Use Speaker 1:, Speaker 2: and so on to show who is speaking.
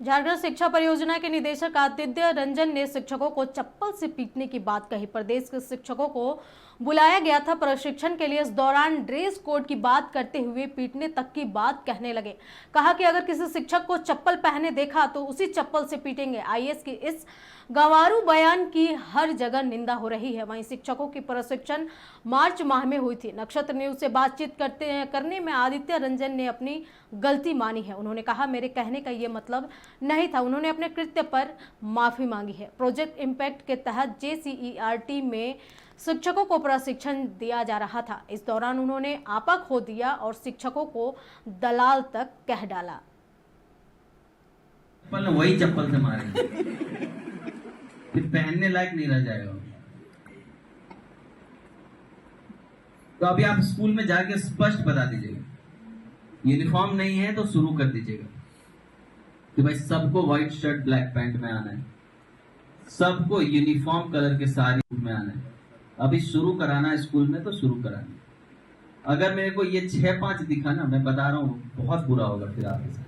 Speaker 1: झारखंड शिक्षा परियोजना के निदेशक आदित्य रंजन ने शिक्षकों को चप्पल से पीटने की बात कही। प्रदेश के शिक्षकों को बुलाया गया था प्रशिक्षण के लिए। इस दौरान ड्रेस कोड की बात करते हुए पीटने तक की बात कहने लगे। कहा कि अगर किसी शिक्षक को चप्पल पहने देखा तो उसी चप्पल से पीटेंगे। आईएएस की इस गंवारू बयान की हर जगह निंदा हो रही है। वहीं शिक्षकों की प्रशिक्षण मार्च माह में हुई थी। नक्षत्र न्यूज से बातचीत करने में आदित्य रंजन ने अपनी गलती मानी है। उन्होंने कहा, मेरे कहने का ये मतलब नहीं था। उन्होंने अपने कृत्य पर माफी मांगी है। प्रोजेक्ट इम्पैक्ट के तहत JCERT में शिक्षकों को प्रशिक्षण दिया जा रहा था। इस दौरान उन्होंने आपा खो दिया और शिक्षकों को दलाल तक कह डाला।
Speaker 2: वही चप्पल से मारेंगे, फिर पहनने लायक नहीं रह जाएगा। तो अभी आप स्कूल में जाके स्पष्ट बता दीजिएगा, यूनिफॉर्म नहीं है तो शुरू कर दीजिएगा कि भाई सबको व्हाइट शर्ट ब्लैक पैंट में आना है, सबको यूनिफॉर्म कलर के साड़ी में आना है। अभी शुरू कराना है स्कूल में तो शुरू कराना। अगर मेरे को ये 6-5 दिखा ना, मैं बता रहा हूँ बहुत बुरा होगा फिर आपके साथ।